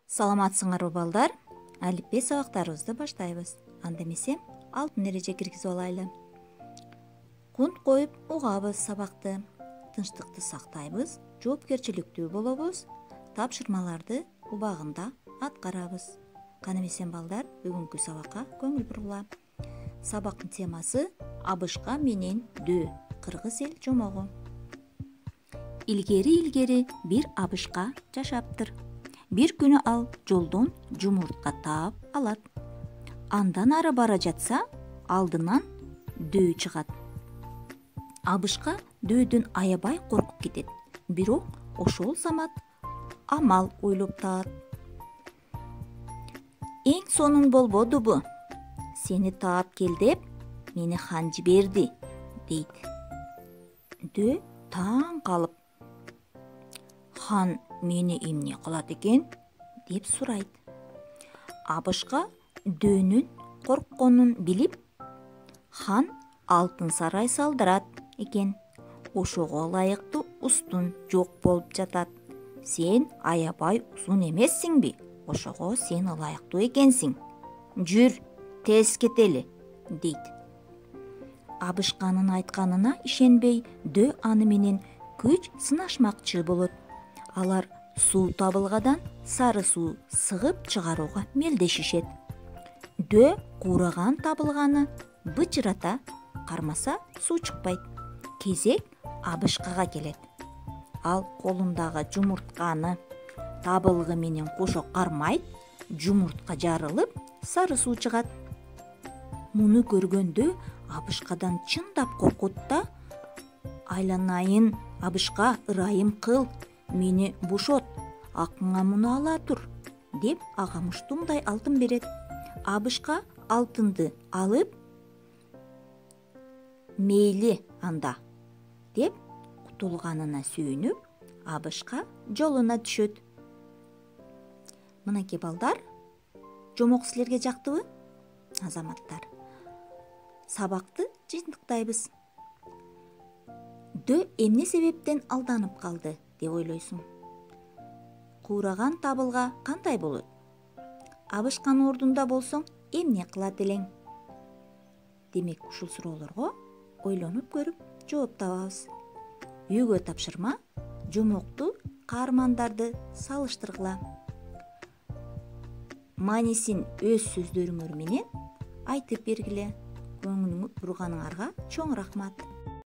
Саламатсыңарбы балдар? Алифбе сабактарыбызды баштайбыз. Анда эмесе алтын эреже киргизип алайлы. Кунт коюп угабыз сабакты. Тынчтыкты сактайбыз, жоопкерчиликтүү болобуз, тапшырмаларды убагында аткарабыз. Кана эмесе балдар, бүгүнкү сабакка көңүл бургула. Сабактын темасы Абышка менен Дөө, кыргыз эл жомогу. Илгери бир абышка жашаптыр. Бир күнү ал жолдон жумуртка таап алат. Андан ары бара жатса, алдынан Дөө чыгат. Абышка Дөөдөн аябай коркуп кетет. Бирок ошол замат амал ойлоп таат. Эң сонун болбодубу? Сени таап кел деп мени хан жиберди, дейт. Дөө таң калып, хан мени эмне кылат экен деп сурайт. АбышкаДөөнүн коркконун билип, хан алтын сарай салдырат экен. Ошого ылайыктуу устун жок болуп жатат. Сен аябай узун эмессиңби? Ошого сен ылайыктуу экенсиң. Жүр, тез кетели, дейт. Абышканын айтканына ишенбей, Дөө аны менен күч сынашмакчы болот. Алар суу табылгадан сары суу сыгып чыгарууга мелдешишет. Дөө куураган табылганы бычырата кармаса суу чыкпайт. Кезек Абышкага келет. Ал колундагы жумуртканы табылгы менен кошо кармайт, жумуртка жарылып, сары суу чыгат. Муну көргөндө Абышкадан чындап коркут да: айланайын, Абышка, ырайым кыл, мени бошот, акыңа муну ала тур, деп ага муштумдай алтын берет. Абышка алтынды алып, мейли анда, деп кутулганына сүйүнүп, Абышка жолуна түшөт. Мынакей балдар, жомок силерге жактыбы? Азаматтар, сабакты жыйынтыктайбыз. Дөө эмне себептен алданып калды деп ойлойсуң? Куураган табылга кандай болот? Абышканын ордунда болсоң, эмне кылат элең? Демек, ушул суроолорго ойлонуп көрүп жооп табабыз. Үйгө тапшырма: жомокту каармандарды салыштыргыла. Маанисин өз сөздөрүңөр менен айтып бергиле. Көңүл бурганыңарга чоң рахмат.